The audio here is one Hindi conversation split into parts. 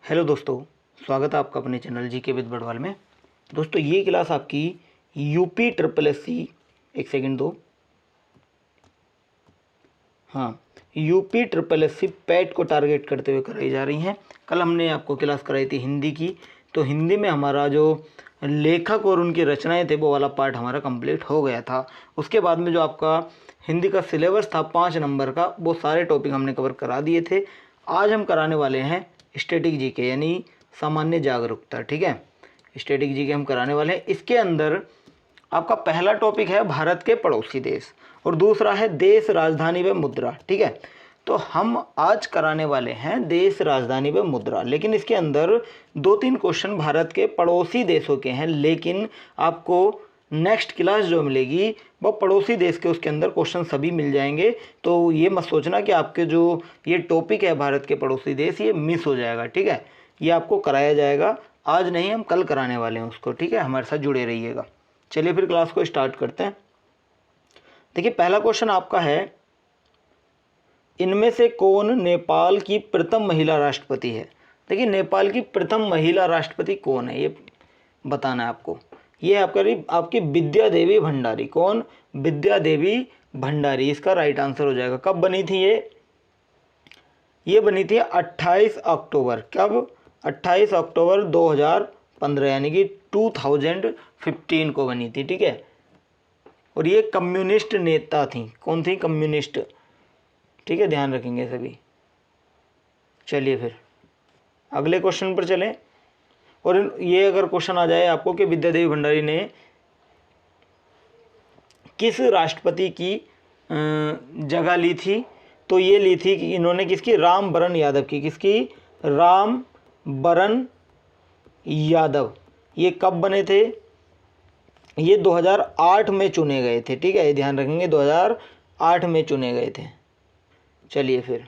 हेलो दोस्तों, स्वागत है आपका अपने चैनल जीके विद बड़वाल में। दोस्तों ये क्लास आपकी यूपी ट्रिपल एससी, एक सेकंड दो, हाँ, यूपी ट्रिपल एससी पैट को टारगेट करते हुए कराई जा रही हैं। कल हमने आपको क्लास कराई थी हिंदी की, तो हिंदी में हमारा जो लेखक और उनकी रचनाएं थे वो वाला पार्ट हमारा कंप्लीट हो गया था। उसके बाद में जो आपका हिंदी का सिलेबस था 5 नंबर का, वो सारे टॉपिक हमने कवर करा दिए थे। आज हम कराने वाले हैं स्टैटिक जीके यानी सामान्य जागरूकता। ठीक है, स्टैटिक जीके हम कराने वाले हैं। इसके अंदर आपका पहला टॉपिक है भारत के पड़ोसी देश और दूसरा है देश, राजधानी व मुद्रा। ठीक है, तो हम आज कराने वाले हैं देश, राजधानी व मुद्रा, लेकिन इसके अंदर 2-3 क्वेश्चन भारत के पड़ोसी देशों के हैं। लेकिन आपको नेक्स्ट क्लास जो मिलेगी वो पड़ोसी देश के, उसके अंदर क्वेश्चन सभी मिल जाएंगे। तो ये मत सोचना कि आपके जो ये टॉपिक है भारत के पड़ोसी देश ये मिस हो जाएगा। ठीक है, ये आपको कराया जाएगा, आज नहीं हम कल कराने वाले हैं उसको। ठीक है, हमारे साथ जुड़े रहिएगा। चलिए फिर क्लास को स्टार्ट करते हैं। देखिए पहला क्वेश्चन आपका है, इनमें से कौन नेपाल की प्रथम महिला राष्ट्रपति है। देखिए नेपाल की प्रथम महिला राष्ट्रपति कौन है ये बताना है आपको। ये आपकी विद्या देवी भंडारी। कौन? विद्या देवी भंडारी इसका राइट आंसर हो जाएगा। कब बनी थी ये बनी थी 28 अक्टूबर। कब? 28 अक्टूबर 2015 यानी कि 2015 को बनी थी। ठीक है, और ये कम्युनिस्ट नेता थी। कौन थी? कम्युनिस्ट। ठीक है, ध्यान रखेंगे सभी। चलिए फिर अगले क्वेश्चन पर चलें। और ये अगर क्वेश्चन आ जाए आपको कि विद्या देवी भंडारी ने किस राष्ट्रपति की जगह ली थी, तो ये ली थी कि इन्होंने किसकी? राम बरन यादव की। किसकी? राम बरन यादव। ये कब बने थे? ये 2008 में चुने गए थे। ठीक है, ये ध्यान रखेंगे, 2008 में चुने गए थे। चलिए फिर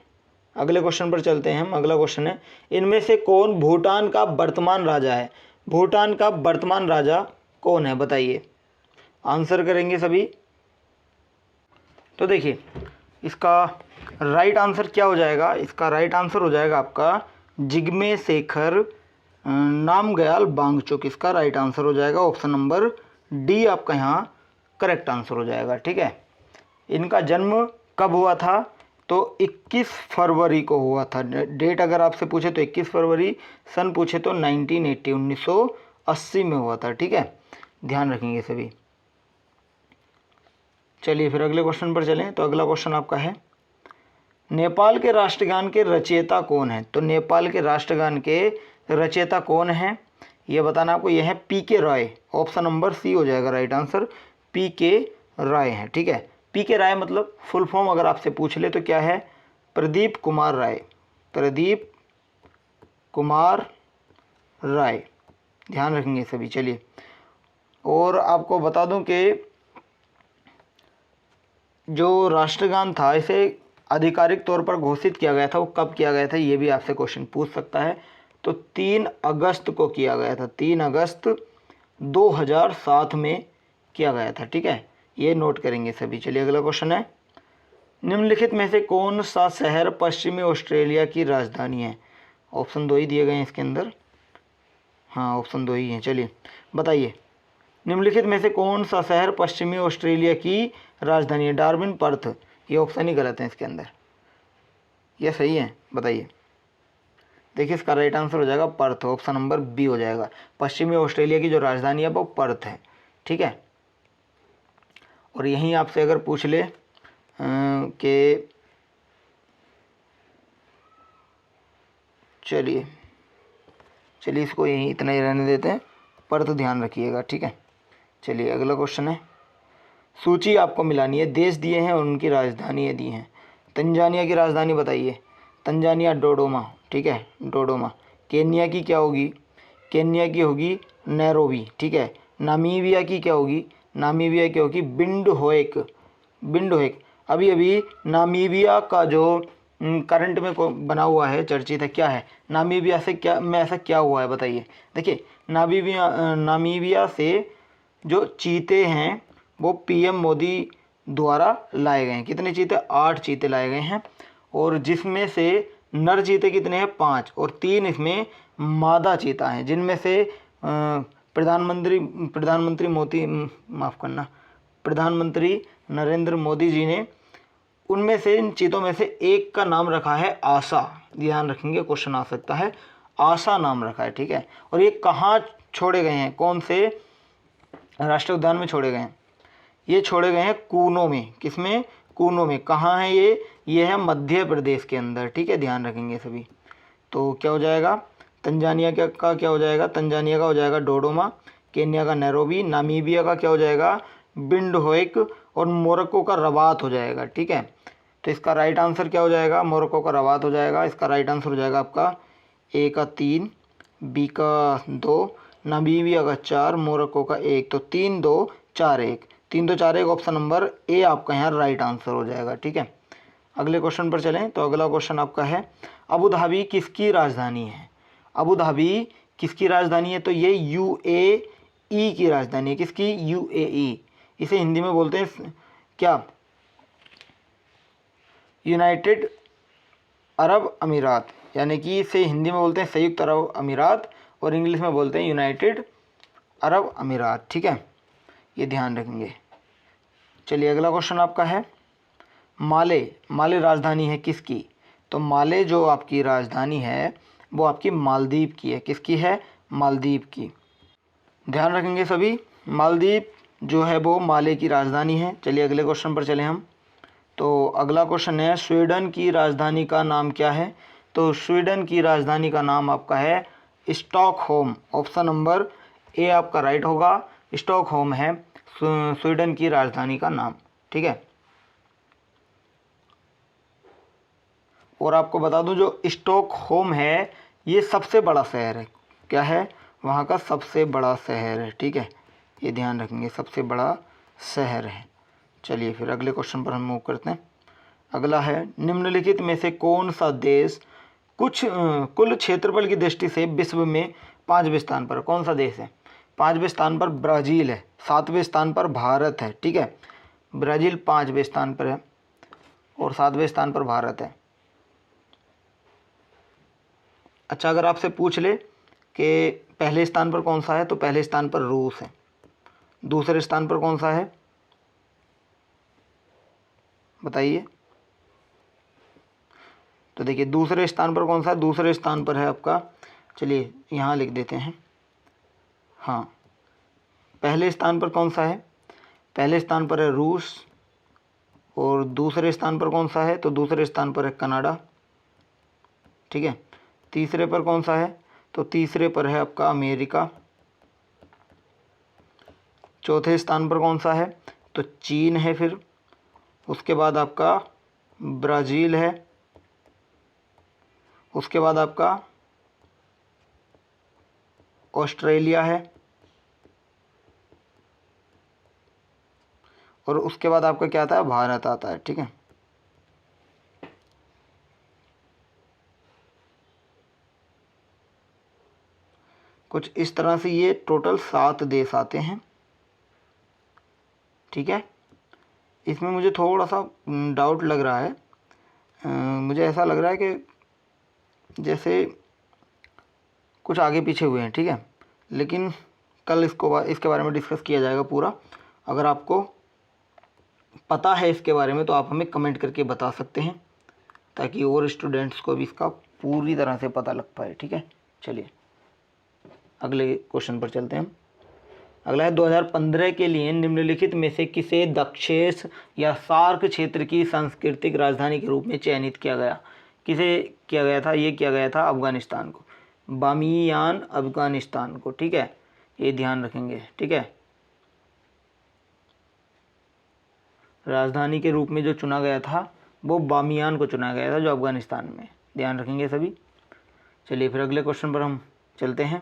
अगले क्वेश्चन पर चलते हैं हम। अगला क्वेश्चन है, इनमें से कौन भूटान का वर्तमान राजा है। भूटान का वर्तमान राजा कौन है बताइए। आंसर करेंगे सभी। तो देखिए इसका राइट आंसर क्या हो जाएगा? इसका राइट आंसर हो जाएगा आपका जिग्मे शेखर नामग्याल वांगचुक। इसका राइट आंसर हो जाएगा ऑप्शन नंबर डी, आपका यहाँ करेक्ट आंसर हो जाएगा। ठीक है, इनका जन्म कब हुआ था? तो 21 फरवरी को हुआ था। डेट अगर आपसे पूछे तो 21 फरवरी, सन पूछे तो 1980 में हुआ था। ठीक है, ध्यान रखेंगे सभी। चलिए फिर अगले क्वेश्चन पर चलें। तो अगला क्वेश्चन आपका है, नेपाल के राष्ट्रगान के रचयिता कौन है। तो नेपाल के राष्ट्रगान के रचयिता कौन है ये बताना आपको। यह है पीके राय। ऑप्शन नंबर सी हो जाएगा राइट आंसर, पीके राय है। ठीक है, पीके राय मतलब फुल फॉर्म अगर आपसे पूछ ले तो क्या है? प्रदीप कुमार राय। प्रदीप कुमार राय, ध्यान रखेंगे सभी। चलिए, और आपको बता दूं कि जो राष्ट्रगान था इसे आधिकारिक तौर पर घोषित किया गया था, वो कब किया गया था ये भी आपसे क्वेश्चन पूछ सकता है। तो 3 अगस्त को किया गया था। 3 अगस्त 2007 में किया गया था। ठीक है, ये नोट करेंगे सभी। चलिए अगला क्वेश्चन है, निम्नलिखित में से कौन सा शहर पश्चिमी ऑस्ट्रेलिया की राजधानी है। ऑप्शन 2 ही दिए गए हैं इसके अंदर। हाँ, ऑप्शन 2 ही हैं। चलिए बताइए, निम्नलिखित में से कौन सा शहर पश्चिमी ऑस्ट्रेलिया की राजधानी है। Darwin, Perth. ये ऑप्शन ही गलत है इसके अंदर, ये सही है बताइए। देखिए इसका राइट आंसर हो जाएगा पर्थ। ऑप्शन नंबर बी हो जाएगा। पश्चिमी ऑस्ट्रेलिया की जो राजधानी है वो पर्थ है। ठीक है, और यहीं आपसे अगर पूछ ले कि चलिए इसको यहीं इतना ही रहने देते हैं, पर्थ ध्यान रखिएगा। ठीक है, चलिए अगला क्वेश्चन है, सूची आपको मिलानी है। देश दिए हैं और उनकी राजधानियाँ दी हैं। तंजानिया की राजधानी बताइए। तंजानिया डोडोमा। ठीक है, डोडोमा। केन्या की क्या होगी? केन्या की होगी नैरोबी। ठीक है, नामीबिया की क्या होगी? नामीबिया की होगी बिंडहोक। बिंडहोक। अभी अभी नामीबिया का जो करंट में बना हुआ है, चर्चित है, क्या है? नामीबिया से क्या में ऐसा क्या हुआ है बताइए। देखिए नामीबिया से जो चीते हैं वो पीएम मोदी द्वारा लाए गए हैं। कितने चीते? 8 चीते लाए गए हैं, और जिसमें से नर चीते कितने हैं? 5, और 3 इसमें मादा चीता हैं, जिनमें से प्रधानमंत्री मोदी, माफ़ करना, प्रधानमंत्री नरेंद्र मोदी जी ने उनमें से, इन चीतों में से एक का नाम रखा है आशा। ध्यान रखेंगे, क्वेश्चन आ सकता है, आशा नाम रखा है, ठीक है। और ये कहाँ छोड़े गए हैं, कौन से राष्ट्रीय उद्यान में छोड़े गए हैं? ये छोड़े गए हैं कूनो में। किसमें? कूनो में। कहाँ है ये है मध्य प्रदेश के अंदर, ठीक है, ध्यान रखेंगे सभी। तो क्या हो जाएगा? तंजानिया का क्या हो जाएगा? तंजानिया का हो जाएगा डोडोमा, केन्या का नैरोबी, नामीबिया का क्या हो जाएगा? बिंडहोइक, और मोरक्को का रबात हो जाएगा, ठीक है। तो इसका राइट आंसर क्या हो जाएगा? मोरक्को का रबात हो जाएगा। इसका राइट आंसर हो जाएगा आपका ए का 3, बी का 2, नामीबिया का 4, मोरक्को का 1। तो 3 2 4 1, 3 2 4 1, ऑप्शन नंबर ए आपका यहाँ राइट आंसर हो जाएगा, ठीक है। अगले क्वेश्चन पर चलें। तो अगला क्वेश्चन आपका है, अबू धाबी किसकी राजधानी है? अबू धाबी किसकी राजधानी है? तो ये यूएई की राजधानी है। किसकी? यूएई। इसे हिंदी में बोलते हैं क्या? यूनाइटेड अरब अमीरात, यानी कि इसे हिंदी में बोलते हैं संयुक्त अरब अमीरात, और इंग्लिश में बोलते हैं यूनाइटेड अरब अमीरात, ठीक है, ये ध्यान रखेंगे। चलिए अगला क्वेश्चन आपका है, माले राजधानी है किसकी? तो माले जो आपकी राजधानी है वो आपकी मालदीव की है। किसकी है? मालदीव की। ध्यान रखेंगे सभी, मालदीव जो है वो माले की राजधानी है। चलिए अगले क्वेश्चन पर चलें हम। तो अगला क्वेश्चन है, स्वीडन की राजधानी का नाम क्या है? तो स्वीडन की राजधानी का नाम आपका है स्टॉकहोम। ऑप्शन नंबर ए आपका राइट होगा, स्टॉकहोम है स्वीडन की राजधानी का नाम, ठीक है। और आपको बता दूं, जो स्टॉकहोम है ये सबसे बड़ा शहर है। क्या है? वहाँ का सबसे बड़ा शहर है, ठीक है, ये ध्यान रखेंगे, सबसे बड़ा शहर है। चलिए फिर अगले क्वेश्चन पर हम मूव करते हैं। अगला है, निम्नलिखित में से कौन सा देश कुल क्षेत्रफल की दृष्टि से विश्व में 5वें स्थान पर? कौन सा देश है? 5वें स्थान पर ब्राज़ील है, 7वें स्थान पर भारत है, ठीक है। ब्राज़ील 5वें स्थान पर है और 7वें स्थान पर भारत है। अच्छा, अगर आपसे पूछ ले कि पहले स्थान पर कौन सा है, तो पहले स्थान पर रूस है। दूसरे स्थान पर कौन सा है बताइए? तो देखिए दूसरे स्थान पर कौन सा है? दूसरे स्थान पर है आपका, चलिए यहाँ लिख देते हैं, हाँ, पहले स्थान पर कौन सा है? पहले स्थान पर है रूस, और दूसरे स्थान पर कौन सा है? तो दूसरे स्थान पर है कनाडा, ठीक है। तीसरे पर कौन सा है? तो तीसरे पर है आपका अमेरिका। चौथे स्थान पर कौन सा है? तो चीन है। फिर उसके बाद आपका ब्राज़ील है, उसके बाद आपका ऑस्ट्रेलिया है, और उसके बाद आपका क्या आता है? भारत आता है, ठीक है। कुछ इस तरह से ये टोटल 7 देश आते हैं, ठीक है। इसमें मुझे थोड़ा सा डाउट लग रहा है, मुझे ऐसा लग रहा है कि जैसे कुछ आगे पीछे हुए हैं, ठीक है, लेकिन कल इसके बारे में डिस्कस किया जाएगा पूरा। अगर आपको पता है इसके बारे में तो आप हमें कमेंट करके बता सकते हैं, ताकि और स्टूडेंट्स को भी इसका पूरी तरह से पता लग पाए, ठीक है। चलिए अगले क्वेश्चन पर चलते हैं। अगला है, 2015 के लिए निम्नलिखित में से किसे दक्षेस या सार्क क्षेत्र की सांस्कृतिक राजधानी के रूप में चयनित किया गया? किसे किया गया था? ये किया गया था अफगानिस्तान को, बामियान अफगानिस्तान को, ठीक है, ये ध्यान रखेंगे, ठीक है। राजधानी के रूप में जो चुना गया था वो बामियान को चुना गया था, जो अफगानिस्तान में, ध्यान रखेंगे सभी। चलिए फिर अगले क्वेश्चन पर हम चलते हैं।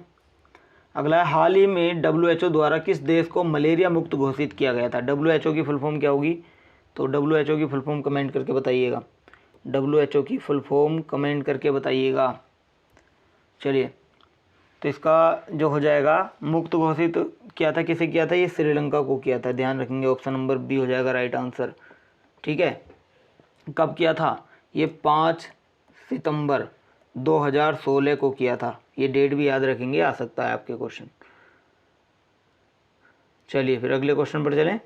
अगला है, हाल ही में WHO द्वारा किस देश को मलेरिया मुक्त घोषित किया गया था? WHO की फुल फॉर्म क्या होगी? तो WHO की फुल फॉर्म कमेंट करके बताइएगा, WHO की फुल फॉर्म कमेंट करके बताइएगा। चलिए, तो इसका जो हो जाएगा, मुक्त घोषित किया था, किसे किया था? ये श्रीलंका को किया था, ध्यान रखेंगे, ऑप्शन नंबर बी हो जाएगा राइट आंसर, ठीक है। कब किया था? ये 5 सितंबर 2016 को किया था। ये डेट भी याद रखेंगे, आ सकता है आपके क्वेश्चन। चलिए फिर अगले क्वेश्चन पर चलें।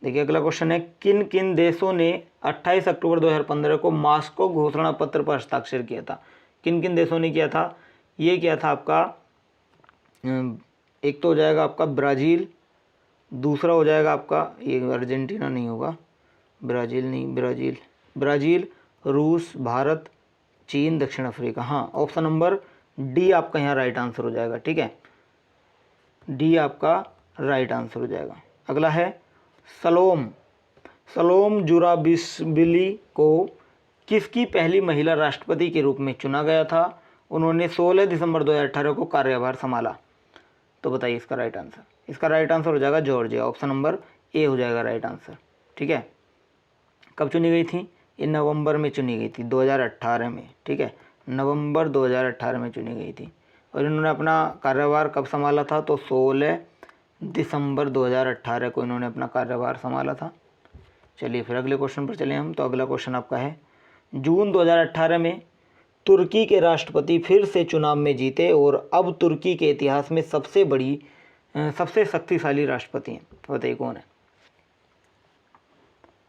देखिए अगला क्वेश्चन है, किन किन देशों ने 28 अक्टूबर 2015 को मॉस्को घोषणा पत्र पर हस्ताक्षर किया था? किन किन देशों ने किया था? ये किया था आपका, एक तो हो जाएगा आपका ब्राज़ील, दूसरा हो जाएगा आपका, ये अर्जेंटीना नहीं होगा, ब्राज़ील नहीं, ब्राज़ील, रूस, भारत, चीन, दक्षिण अफ्रीका। हाँ, ऑप्शन नंबर डी आपका यहाँ राइट आंसर हो जाएगा। ठीक है, डी आपका राइट आंसर हो जाएगा। अगला है सलोम जुराबिशविली को किसकी पहली महिला राष्ट्रपति के रूप में चुना गया था? उन्होंने 16 दिसंबर 2018 को कार्यभार संभाला। तो बताइए इसका राइट आंसर। इसका राइट आंसर हो जाएगा जॉर्जिया, ऑप्शन नंबर ए हो जाएगा राइट आंसर। ठीक है, कब चुनी गई थी? ये नवंबर में चुनी गई थी, 2018 में। ठीक है, नवंबर 2018 में चुनी गई थी। और इन्होंने अपना कार्यभार कब संभाला था? तो 16 दिसंबर 2018 को इन्होंने अपना कार्यभार संभाला था। चलिए फिर अगले क्वेश्चन पर चलें हम। तो अगला क्वेश्चन आपका है, जून 2018 में तुर्की के राष्ट्रपति फिर से चुनाव में जीते और अब तुर्की के इतिहास में सबसे शक्तिशाली राष्ट्रपति हैं। बताइए कौन है?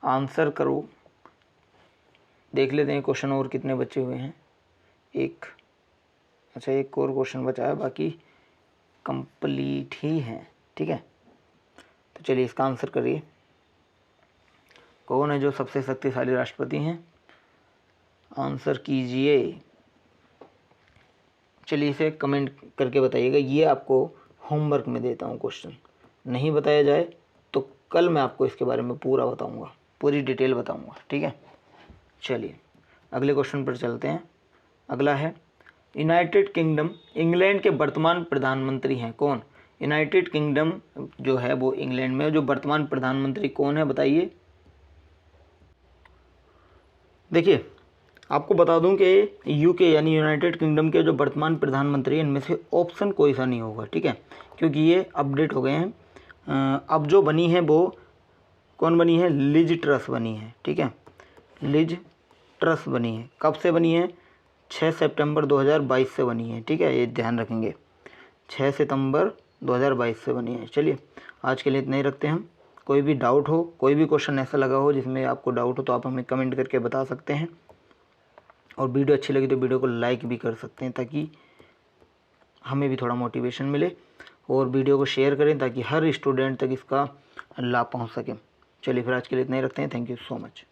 आंसर करो। देख लेते हैं क्वेश्चन और कितने बचे हुए हैं। एक और क्वेश्चन बचा है, बाकी कंप्लीट ही है। ठीक है, तो चलिए इसका आंसर करिए। कौन है जो सबसे शक्तिशाली राष्ट्रपति हैं? आंसर कीजिए। चलिए इसे कमेंट करके बताइएगा। ये आपको होमवर्क में देता हूँ क्वेश्चन, नहीं बताया जाए तो कल मैं आपको इसके बारे में पूरा बताऊँगा, पूरी डिटेल बताऊँगा। ठीक है, चलिए अगले क्वेश्चन पर चलते हैं। अगला है, यूनाइटेड किंगडम इंग्लैंड के वर्तमान प्रधानमंत्री हैं कौन? यूनाइटेड किंगडम जो है वो इंग्लैंड में जो वर्तमान प्रधानमंत्री कौन है बताइए। देखिए आपको बता दूं कि यूके यानी यूनाइटेड किंगडम के जो वर्तमान प्रधानमंत्री हैं इनमें से ऑप्शन कोई सा नहीं होगा। ठीक है, क्योंकि ये अपडेट हो गए हैं। अब जो बनी है वो कौन बनी है? लिज ट्रस बनी है। ठीक है, लिज ट्रस बनी है। कब से बनी है? 6 सितंबर 2022 से बनी है। ठीक है, ये ध्यान रखेंगे, 6 सितंबर 2022 से बनी है। चलिए आज के लिए इतना ही रखते हैं हम। कोई भी डाउट हो, कोई भी क्वेश्चन ऐसा लगा हो जिसमें आपको डाउट हो तो आप हमें कमेंट करके बता सकते हैं। और वीडियो अच्छी लगी तो वीडियो को लाइक भी कर सकते हैं ताकि हमें भी थोड़ा मोटिवेशन मिले। और वीडियो को शेयर करें ताकि हर स्टूडेंट तक इसका लाभ पहुंच सके। चलिए फिर आज के लिए इतना ही रखते हैं। Thank you so much.